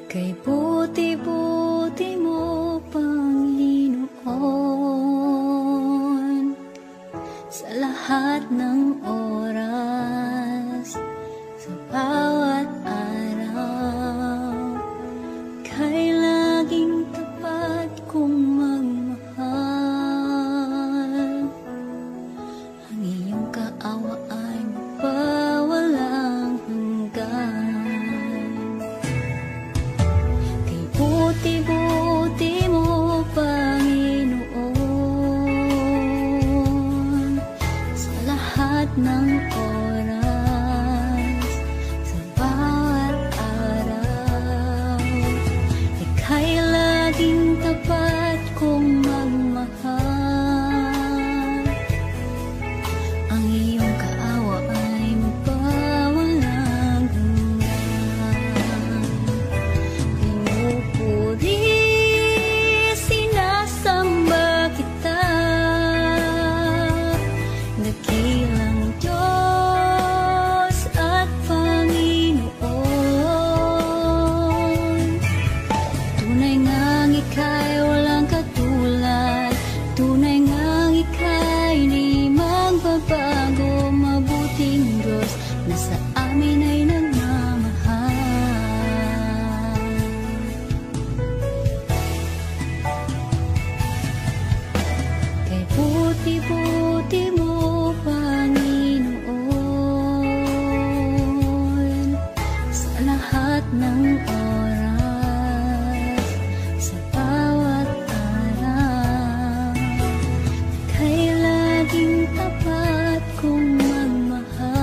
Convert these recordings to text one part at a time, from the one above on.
Kay buti-buti mo, Panginoon, sa lahat ng oras, sa bawat araw, kay laging tapat kong magmahal. Ang iyong kaawa ay mapawalang hanggan. Buti-buti mo, Panginoon, sa lahat ng oras, sa bawat araw, ika'y laging tapat kong magmahal. Ang iyong kaawa ay mapawalang hanggan. Pinupuri, sinasamba kita, dakilang Diyos at Panginoon. Tunay ngang ika'y walang katulad, tunay ngang ika'y di magbabago, mabuting Diyos na sa amin ay nagmamahal. Kay buti-buti mo, Panginoon, sa lahat ng oras, sa bawat araw, kay laging tapat kong magmahal.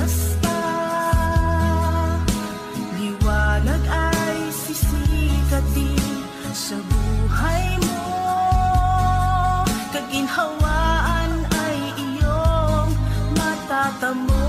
basta. Liwanag ay sisikat din sa buhay mo. Kaginhawaan ay iyong matatamo.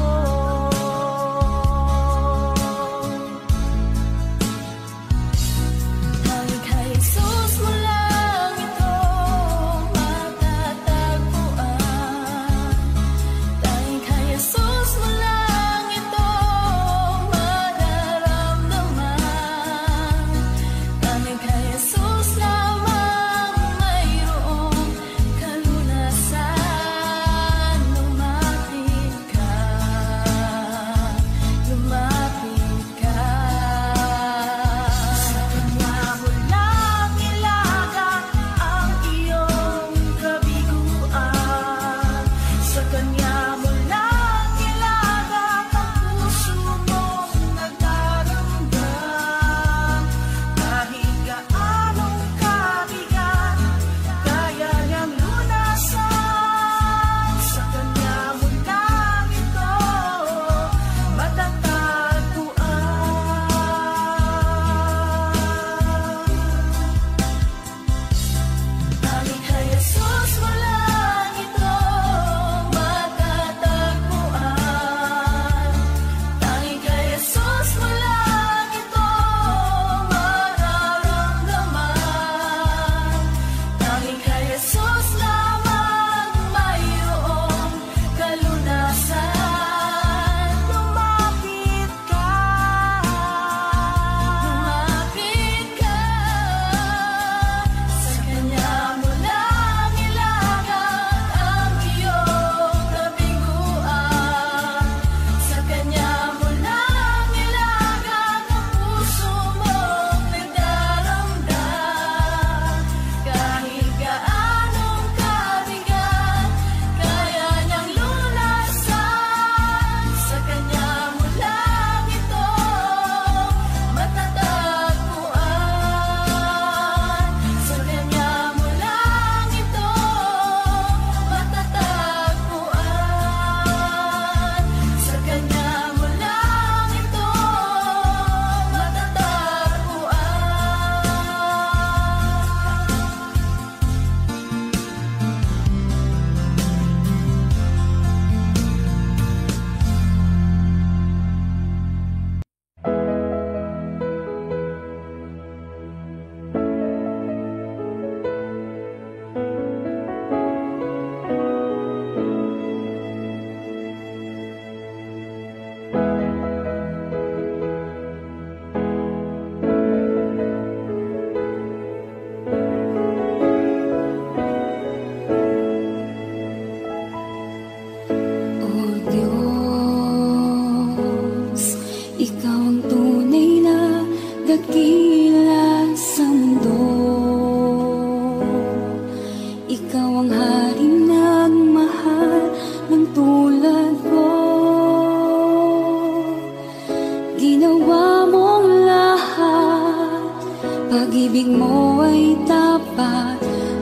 Pag-ibig mo ay tapat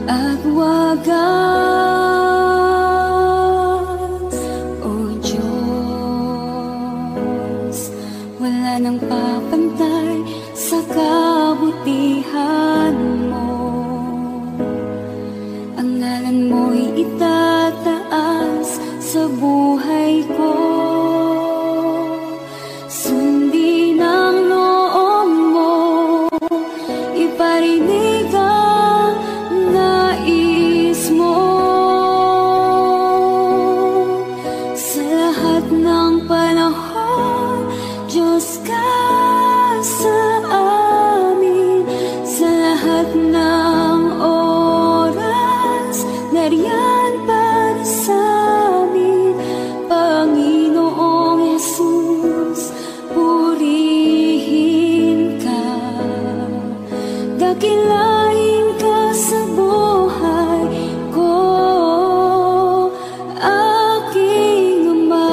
at wagas. O Diyos, wala nang papantay sa kabutihan mo. Ang ngalan mo'y itataas sa buhay ko. Sundin ang loob mo, iparinig ang nais mo. Sa lahat ng panahon, Diyos ka sa amin. Sa lahat ng oras, nariyan para sa amin. Panginoong Jesus, purihin ka. Dakilain ka sa buhay ko, aking Ama.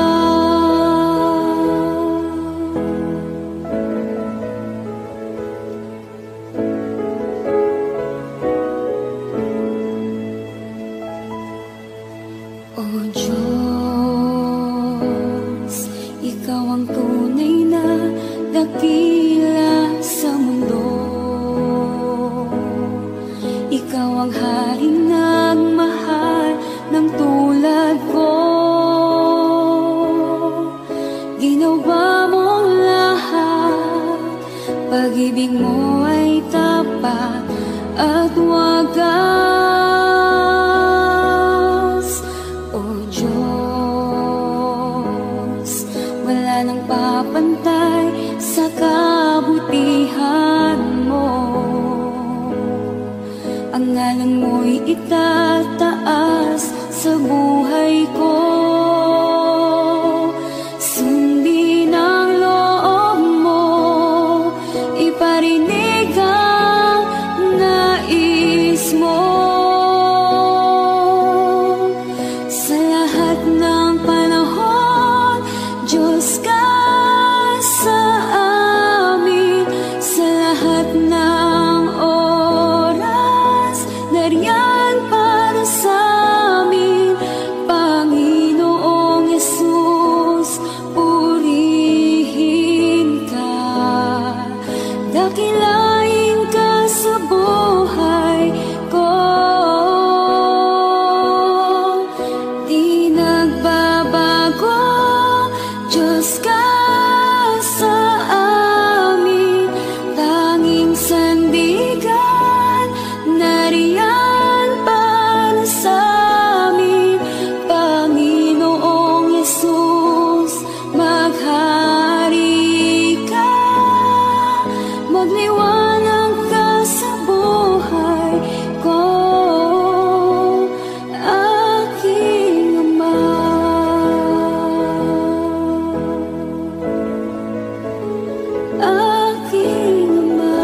O Diyos, dakila sa mundo. Ikaw ang haring nagmahal ng tulad ko. Ginawa mong lahat, pag-ibig mo ay tapat at wagas. O Diyos, wala nang papantay sa kabutihan mo. Ang ngalan mo'y itataas sa buhay ko. Sundin ang loob mo, iparinig ang nais mo. Sa lahat ng panahon, Diyos ka sa amin. Sa lahat ng oras, nariyan para sa amin. Panginoong Yesus, purihin ka. Dakilain ka sa buhay ko. Di nagbabago, Diyos ka sa amin. Tanging sandigan, nariyan para sa amin. Panginoong Yesus, maghari ka. Magliwanag ka sa buhay ko, aking Ama. Aking Ama.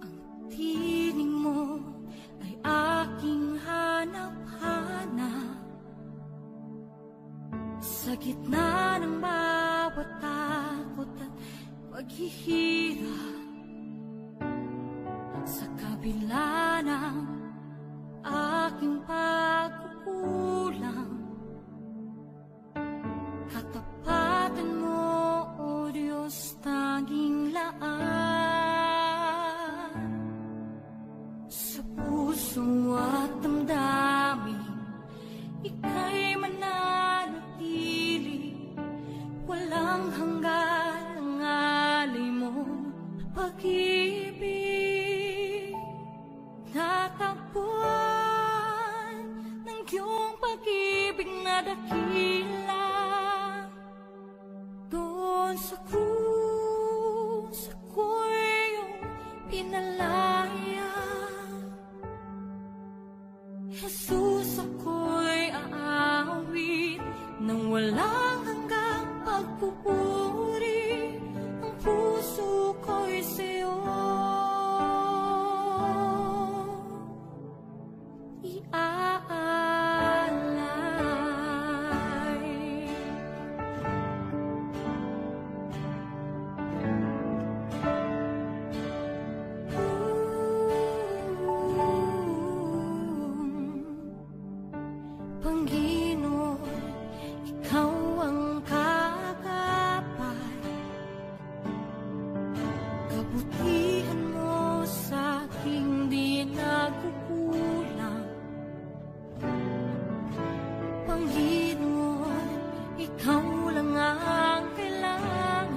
Ang tinig mo ay aking hanap-hanap. Sa gitna ng bawat takot at paghihirap, sa kabila ng aking pagkukulang, katapatan mo, O Diyos, tanging laan. Sa puso at damdamin, ika'y mananatili. Walang hanggan ang alay mong pag-ibig. Natakbuhan ng iyong pag-ibig na dakila. Doon sa krus, ako'y iyong pinalaya. Jesus, ako'y aawit nang walang hanggang pagpupuri. Ang puso ko'y sa'yo iaalay. Panginoon, ikaw ang kagapay. Kabutihan mo sa aking di nagkukulang. Panginoon, ikaw lang ang kailangan.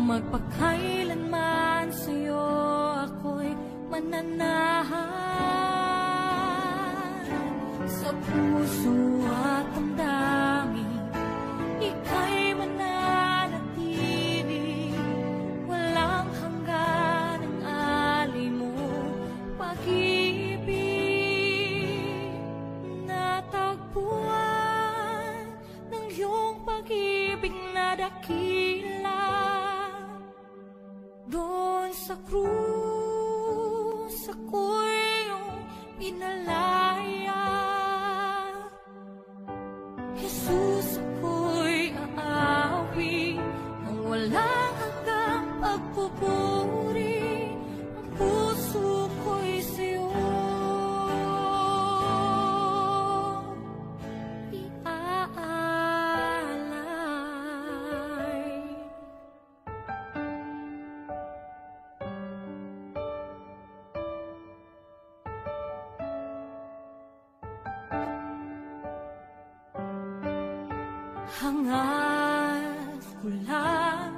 Magpakailanman sa'yo ako'y mananahan. Sa puso at damdamin, ika'y mananatili. Walang hanggan ang alay mo, dakila. Doon sa krus ako'y iyong pinalaya. Jesus, ako'y aawi ng walang hanggang pagpupuri. Ang puso ko'y sa'yo iaalay. Hangad ko lang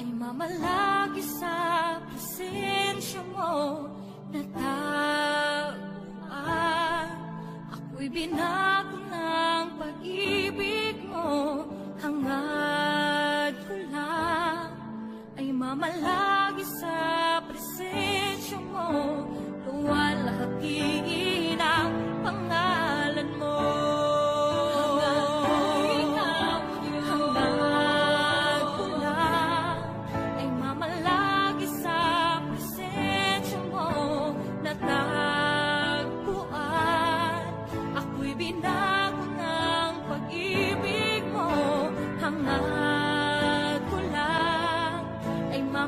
ay mamalagi sa presensya mo. Natagpuan ako'y binago ng pag-ibig mo. Hangad ko lang ay mamalagi sa presensya mo. Luwalhati ng pangalan mo.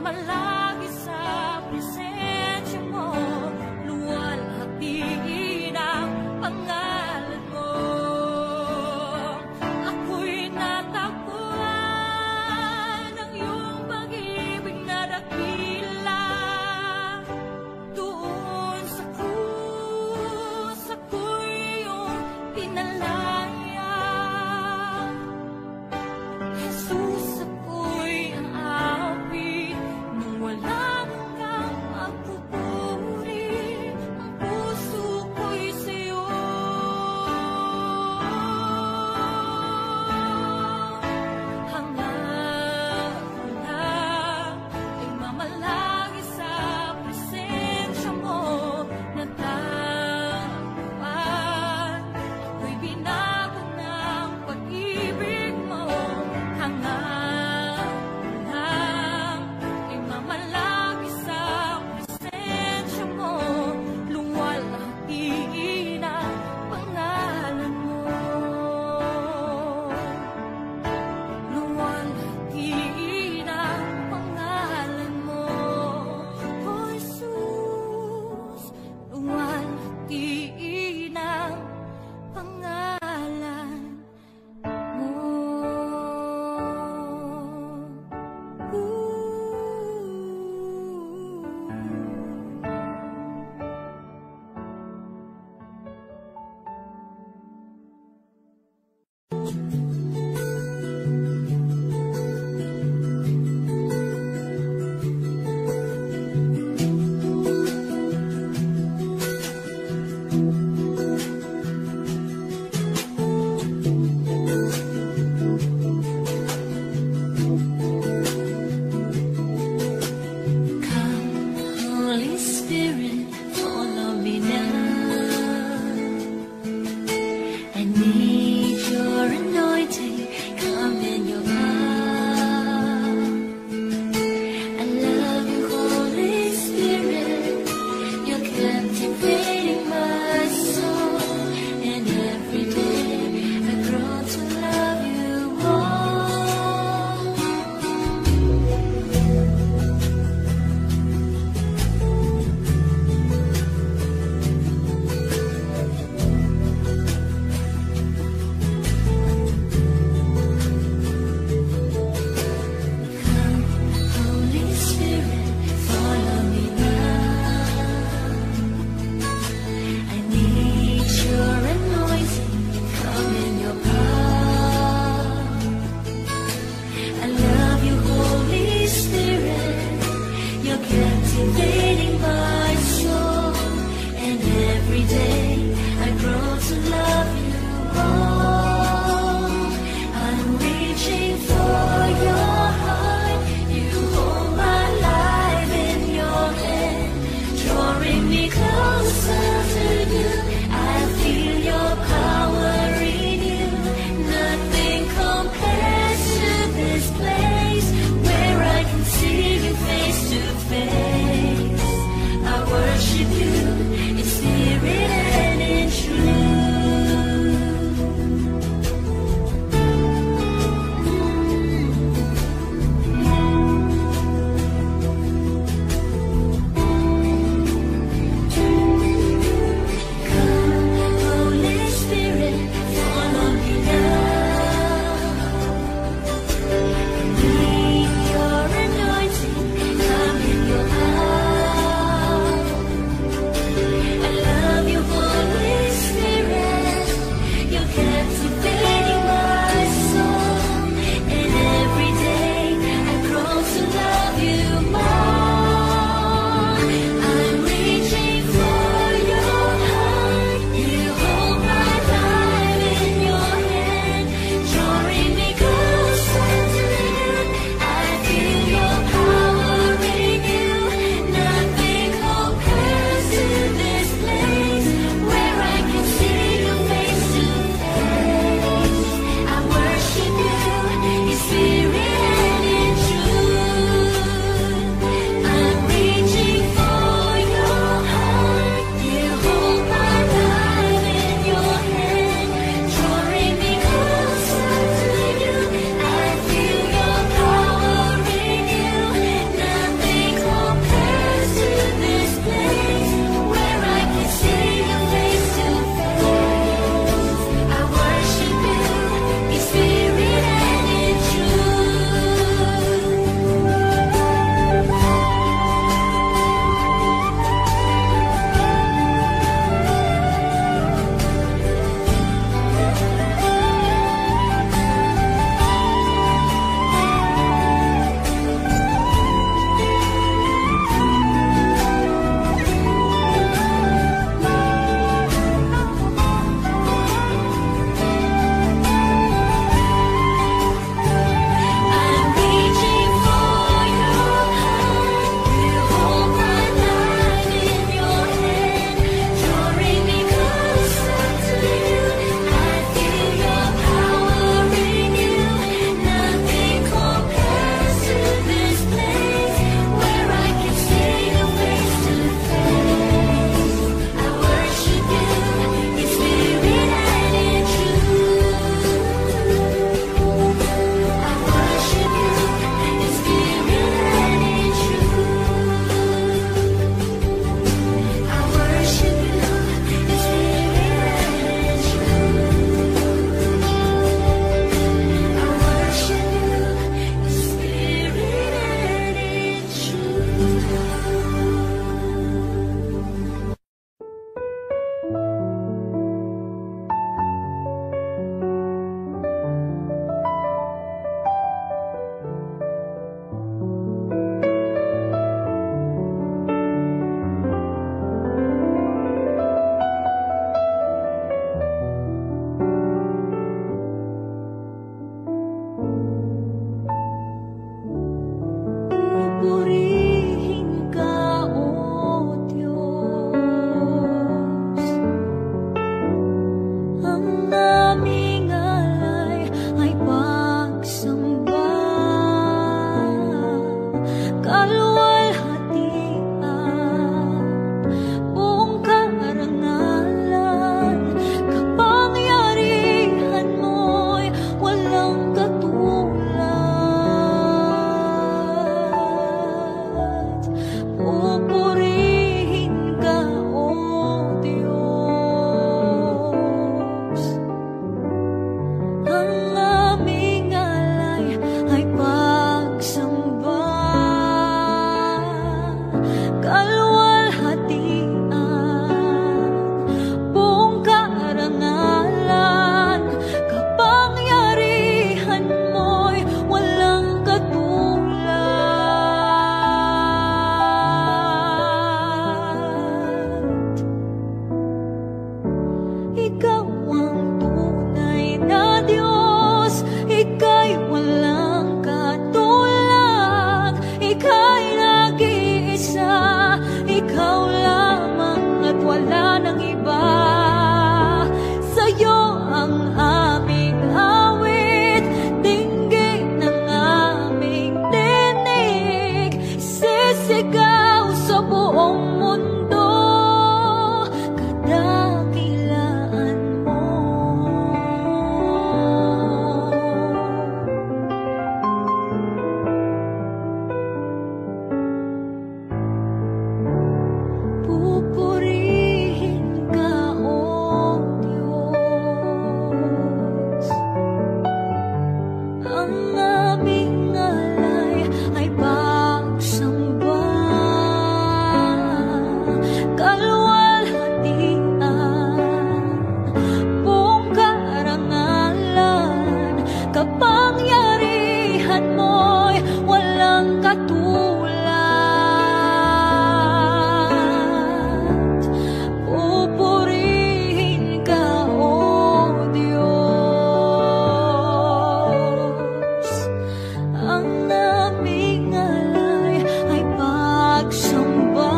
Malagi sa presensya mo, luwalhati ng pangalan mo. Ako'y natagpuan ng iyong pag-ibig na dakila. Doon sa krus ako'y iyong pinalaya. Jesus, ako'y aawi nung wala kang magpupuri. Ang puso ko'y sa'yo hangad ko lang ay mamalagi sa presensya mo. Natagpuan ako'y binago ng pag-ibig mo. Hangad ko lang ay mamalagi sa presensya mo. Luwalhati ng pangalan mo. Luwalhati ng pangalan mo. O Jesus, luwalhati ng pangalan mo. Come, Holy Spirit, follow me now. I need your anointing, come in your power. I love you, Holy Spirit, you're captivating my soul. And every day I grow to love you more. Come, Holy Spirit, follow me now. I need your anointing, come in your power. I love you, Holy Spirit, you're captivating my soul. And every day I grow to love you more. I'm reaching for your heart, you hold my life in your hand, drawing me closer to you. I feel your power in you, nothing compares to this place. Pupurihin ka, O Diyos. Ang aming alay ay pagsamba, kaluwalhatian, buong karangalan, kapangyarihan mo'y walang katulad. Pupurihin ka, O Diyos. Ang aming alay ay pagsamba, kaluwalhatian, buong karangalan, kapangyarihan mo'y walang katulad. Ikaw ang tunay na Diyos, Ika'y walang katulad, Ika'y nag-iisa, Ikaw lamang at wala nang iba. Sa'yo ang aming awit, dinggin ng aming tinig, sisigaw sa buong mundo, kadakilaan mo. Pupurihin ka, O Diyos. Ang aming alay ay pagsamba, kaluwalhatian, buong karangalan, kapangyarihan mo'y walang katulad. Pupurihin ka, O Diyos. Ang aming alay ay pagsamba,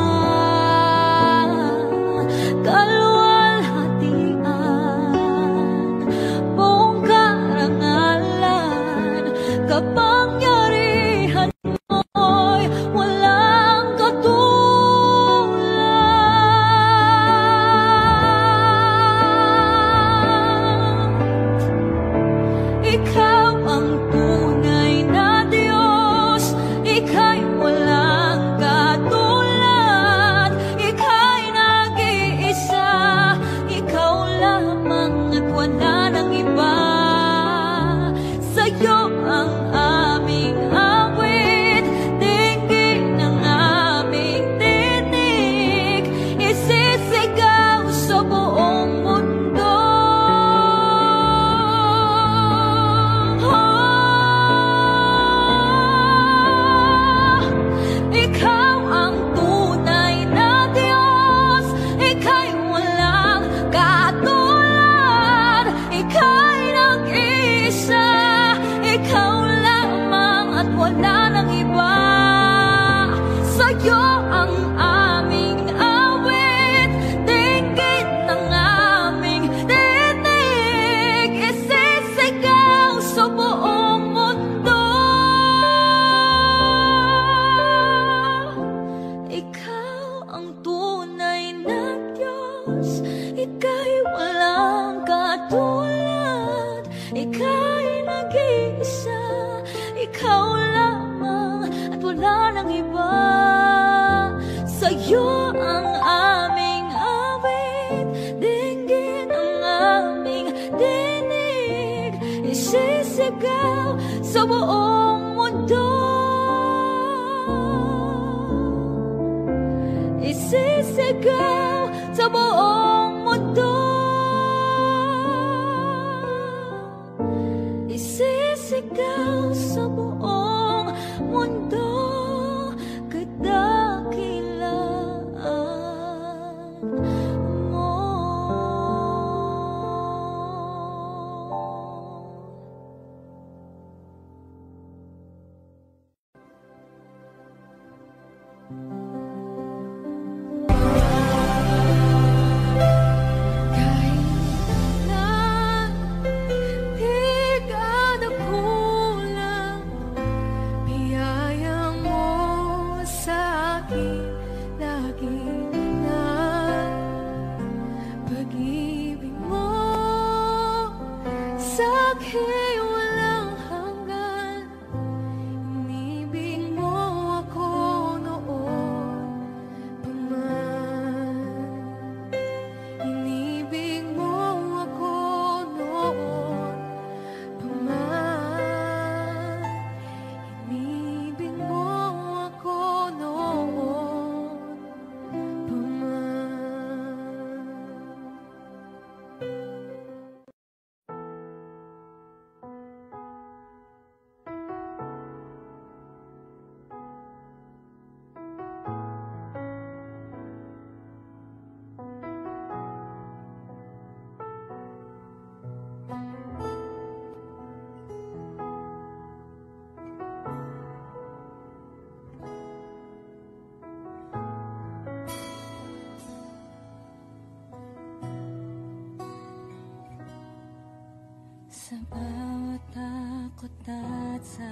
kaluwalhatian, buong karangalan, kapangyarihan mo'y walang katulad. Ikaw ang tunay na Diyos, Ika'y walang katulad, Ika'y nag-iisa, Ikaw lamang at wala nang iba. Sa'yo ang aming awit, dinggin ng aming tinig, isisigaw sa buong mundo. Ikaw ang tunay na Diyos, Ika'y walang katulad, Ika'y nag-iisa, Ikaw lamang at wala nang iba. Sa'yo ang aming awit, dinggin ng aming tinig, isisigaw sa buong mundo. Ikaw ang tunay na Diyos, Ika'y walang katulad, Ika'y nag-iisa, Ikaw lamang at wala nang iba. Sa'yo ang aming awit, dinggin ang aming tinig, isisigaw sa buong mundo. Isisigaw sa buong mundo. Isisigaw sa buong mundo, Sa bawat takot at sa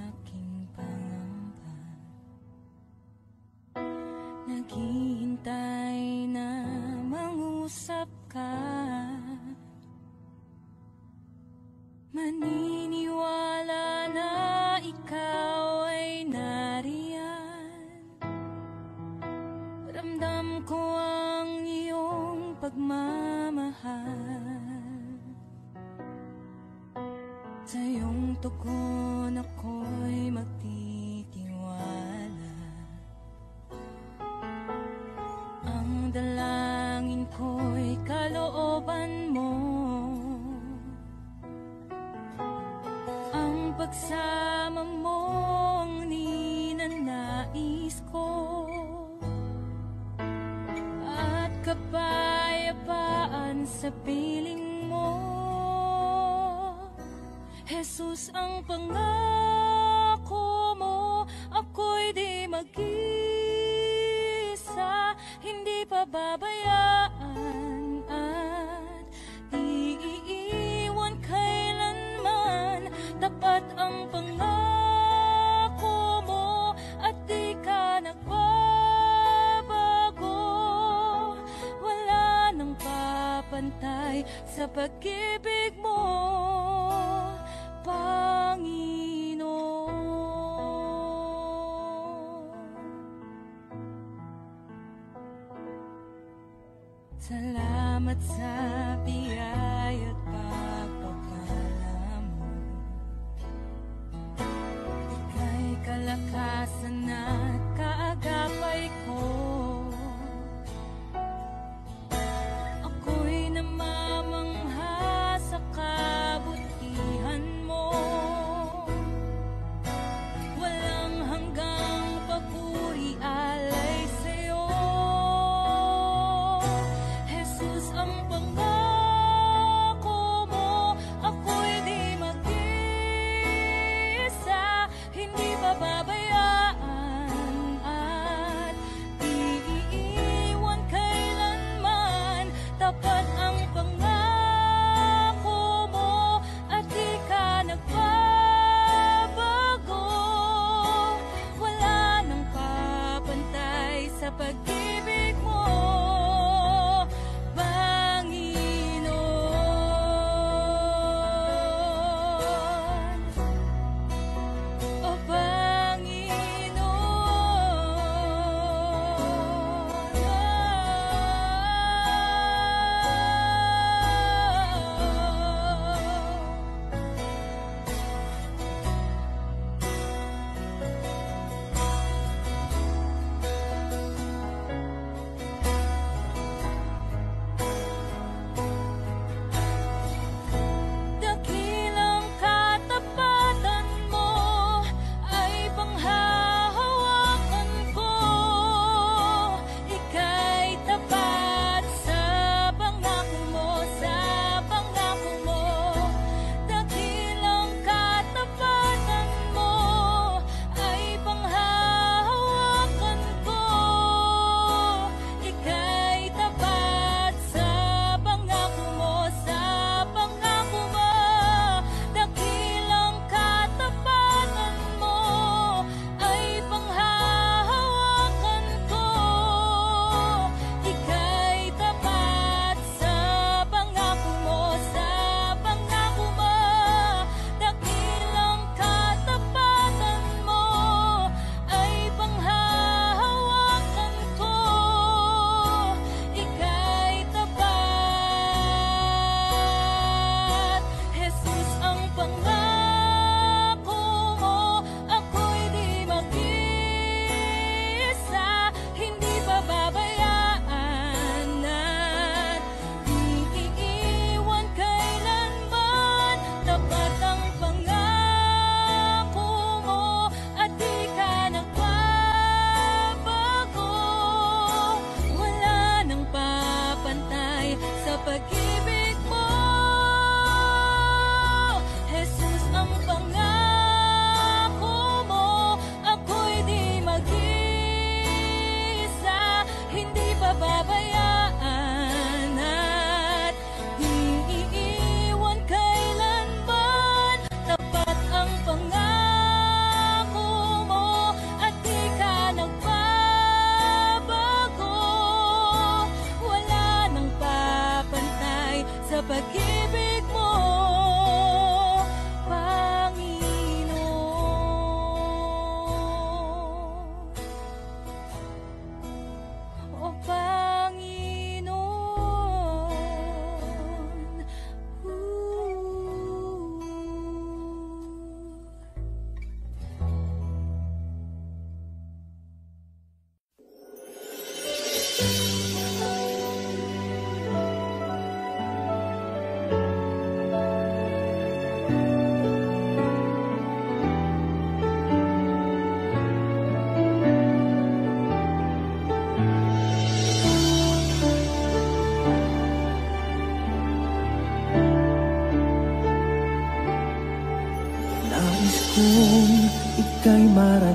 aking pangamba, naghihintay na mangusap ka. Maniniwala na ikaw ay nariyan. Ramdam ko ang iyong pagmamahal. Sa iyong tugon ako'y magtitiwala. Ang dalangin ko'y kalooban mo. Ang pagsama mo ang ninanais ko. At kapayapaan sa piling mo. Jesus, ang pangako mo, ako'y di mag-isa, hindi pababayaan at di iiwan kailanman. Tapat ang pangako mo at di ka nagbabago. Wala nang papantay sa pag-ibig mo, Panginoon. Salamat sa biyaya at pagpapala mo. Ika'y kalakasan at kaagapay ko. Ako'y namamangha sa kabutihan mo. Walang hanggang papuri alay sa'yo. Jesus, ang pangako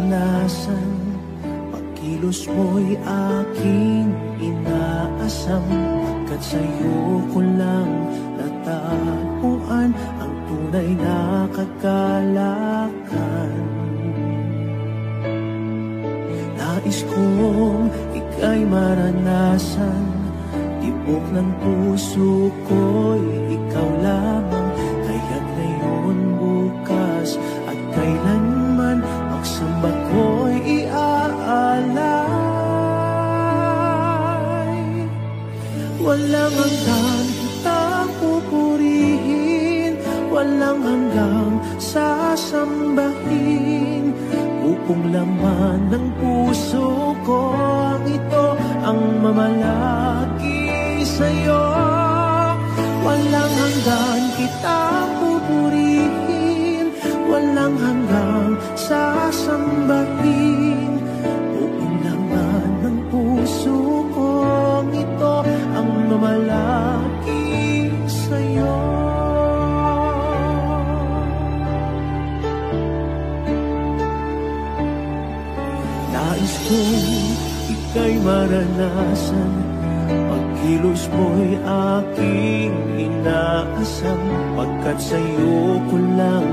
maranasan, pagkilos mo'y aking inaasam. Pagkat sa'yo ko lang natagpuan ang tunay na kagalakan. Nais kong ika'y maranasan, tibok ng puso ko'y ikaw lamang. Kaya't ngayon, bukas at kailanman, pagsamba ko'y iaalay. Walang hanggang kitang pupurihin, walang hanggang sasambahin. Buong laman ng puso ko ang ito ang mamalaki sa'yo. Walang hanggan kitang pupurihin, walang hanggang sasambahin. Buong laman ng puso ko ang ito ang mamalaki sa'yo. Nais kong ika'y maranasan, pagkilos mo'y aking inaasam. Pagkat sa'yo ko lang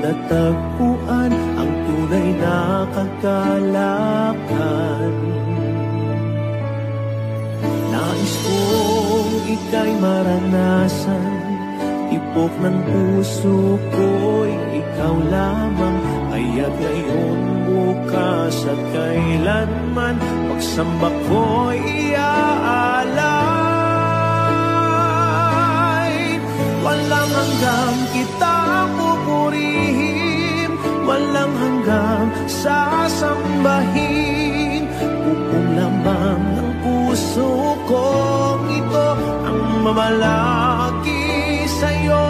natagpuan ang tunay na kagalakan. Nais kong ika'y maranasan, tibok ng puso ko'y ikaw lamang. Kaya't ngayon, bukas at kailanman, pagsamba ko'y iaalay. Walang hanggang kitang pupurihin, walang hanggang sasambahin. Buong laman ng puso ko ito ang mamalaki sa'yo.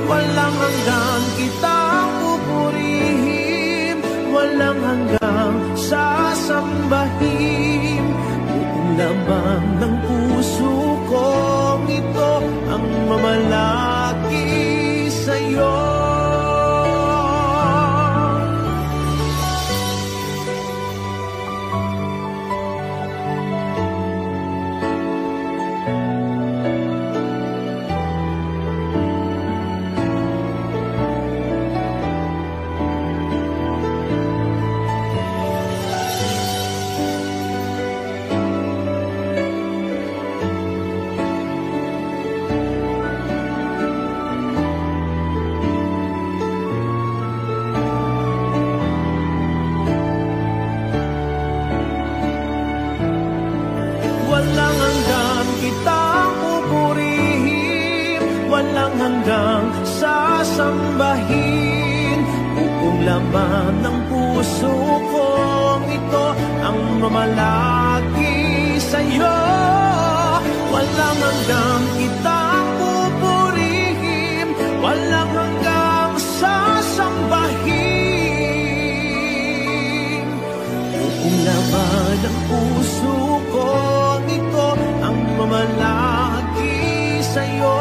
Walang hanggang kitang pupurihin, walang hanggang sasambahin. Buong laman ng puso ko ito ang mamalaki sa'yo. Walang hanggang kitang pupurihin, walang hanggang sasambahin. Buong laman ng puso ko ito ang mamalaki sa'yo. Walang hanggang kitang pupurihin, walang hanggang sasambahin. Buong laman ng puso ko ito ang mamalaki sa'yo.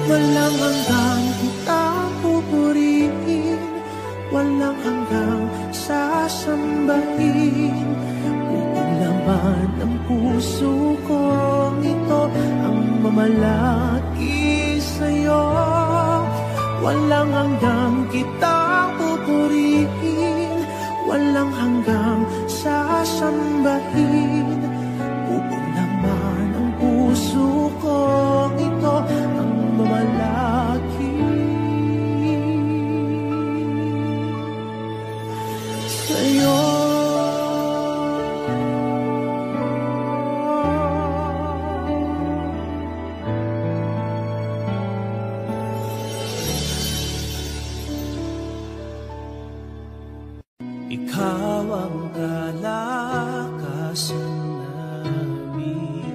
Walang hanggang kitang pupurihin, walang hanggang sasambahin. Buong laman ng puso ko ito ang mamalaki sa'yo. Walang hanggang kitang pupurihin, walang hanggang sasambahin. Buong laman ng puso ko ito ang mamalaki sa'yo. Ikaw ang kalakasan namin,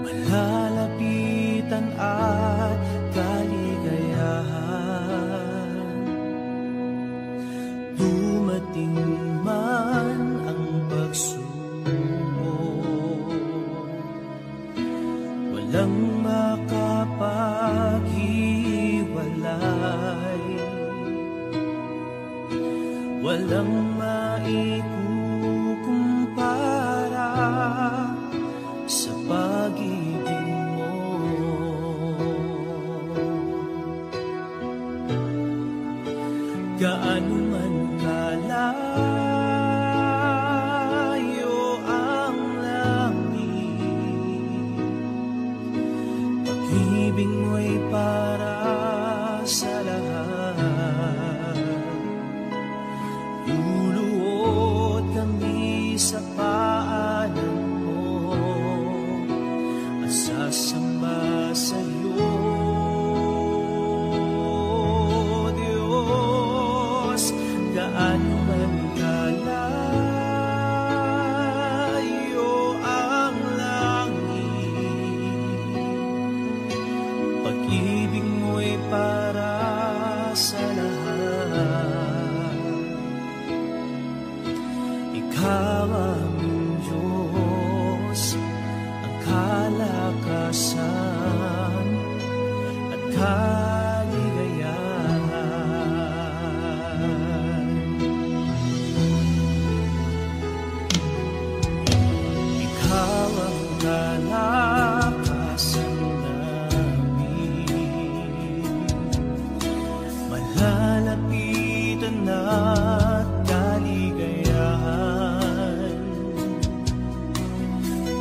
malalapitan at kaligayahan. Dumating man ang pagsubok, walang makapaghiwalay walang maikukumpara sa pag-ibig mo. Gaano man kalayo ang langit, pag-ibig mo'y para sa lahat. Luluhod kami sa paanan mo at sasamba sa'yo, Diyos. Gaano man kalayo ang langit, pag-ibig mo'y para sa lahat. Ikaw aming Diyos, ang kalakasan at kaligayahan. Ikaw ang kalakasan namin, malalapitan at kaligayahan.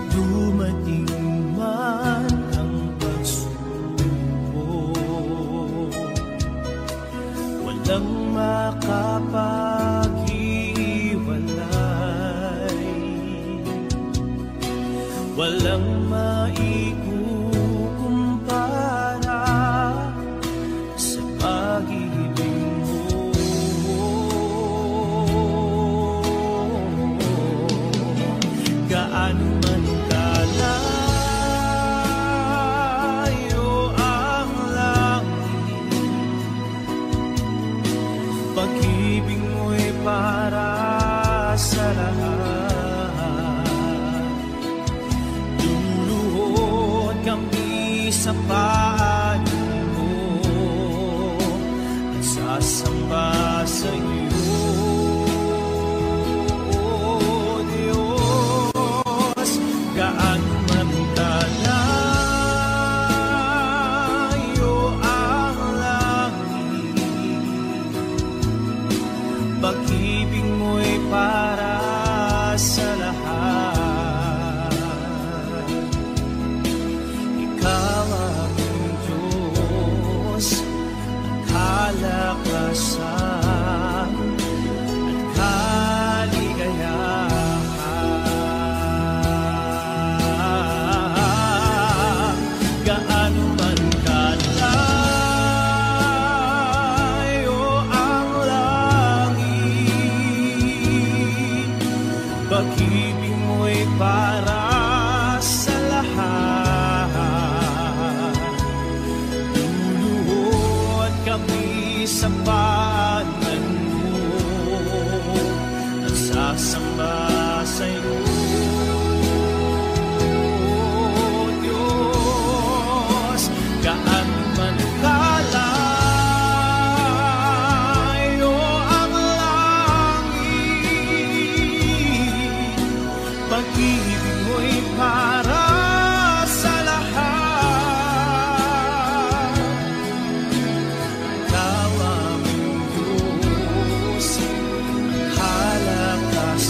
Dumating man ang pagsubok, walang makapaghiwalay, walang maikukumpara sa pag-ibig mo. Gaano man kalayo ang langit, pag-ibig mo'y para sa lahat. Luluhod kami sa paanan mo at sasamba sa'yo, Diyos. Gaano man kalayo ang langit, pag-ibig mo'y para sa lahat. Ikaw aming Diyos, ang kalakasan at kaligayahan. Gaano man kalayo ang langit, pag-ibig mo'y para sa lahat. Luluhod kami sa paanan mo at sasamba sa'yo, Diyos. Gaano man kalayo ang langit, pag-ibig mo'y para sa lahat. Ikaw aming Diyos, ang kalakasan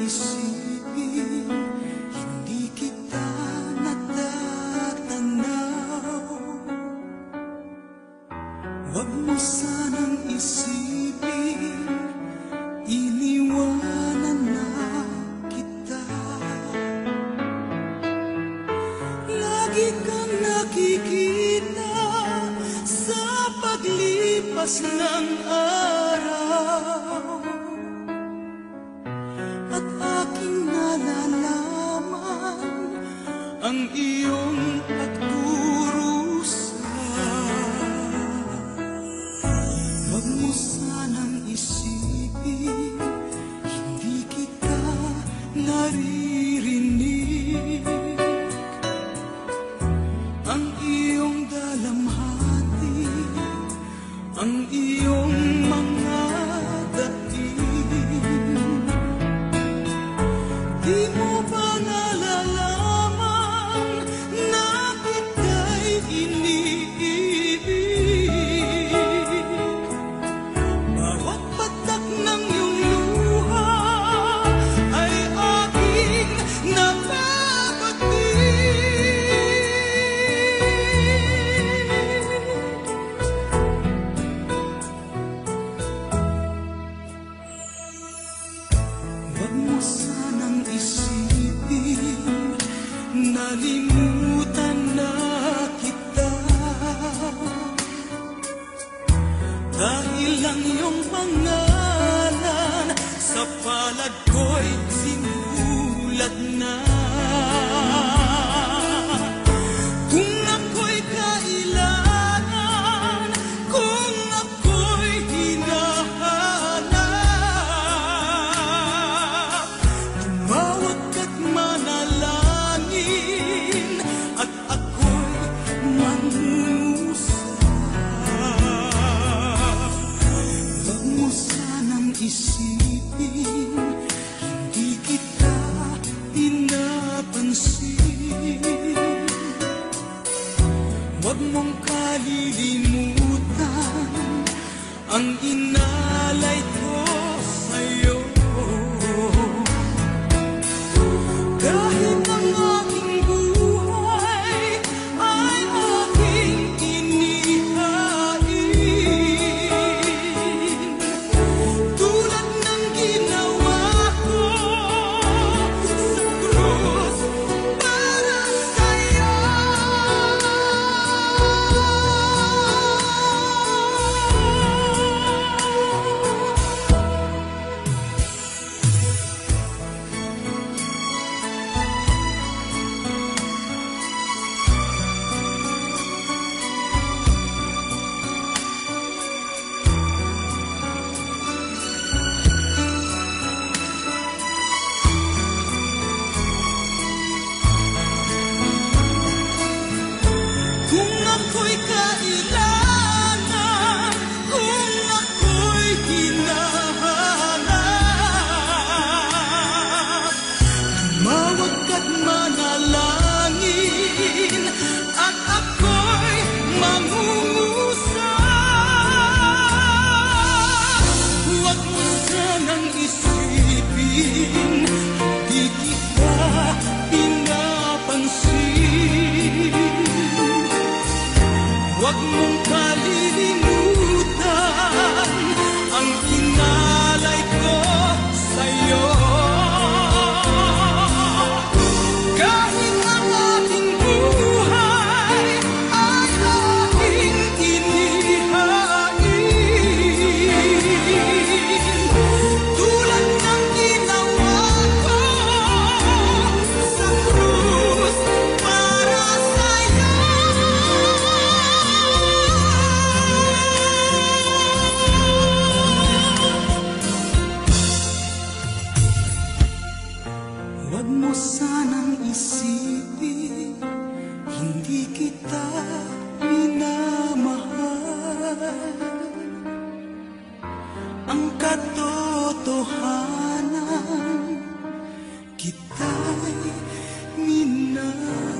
isipin, hindi kita natatanaw. Huwag mo sanang isipin, iniwanan na kita. Lagi kang nakikita sa paglipas ng araw, at aking nalalaman ang iyong pagdurusa. Huwag mo sanang isipin, hindi kita naririnig. Ang iyong dalamhati, ang iyong mga daing, di mo ba nalalaman na kita'y iniibig? Bawat patak ng iyong luha ay aking nababating. Huwag mo sanang isipin, nalimutan na kita. Dahil ang iyong pangalan sa palad ko'y sinulat na. Kung ako'y kailangan, kung ako'y hinahanap, tumawag ka't manalangin, at ako'y mangungusap. Huwag mo sanang isipin, hindi kita pinapansin. Huwag mong kalilimutan ang inalay ko sa'yo. Kahit ang aking buhay ay aking inihain, tulad ng ginawa ko sa krus para sa'yo. Kung ako'y kailangan, kung ako'y hinahanap, tumawag ka't manalangin, at ako'y mangungusap. Huwag mo sanang isipin, di kita pinapansin. Huwag mong kalilimutan ang inalay ko sa'yo. Kahit ang aking buhay ay aking inihain, tulad ng ginawa ko sa krus para sa'yo. Huwag mo sanang isipin, hindi kita minamahal. Ang katotohanan, kita'y minamahal.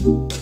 Thank you.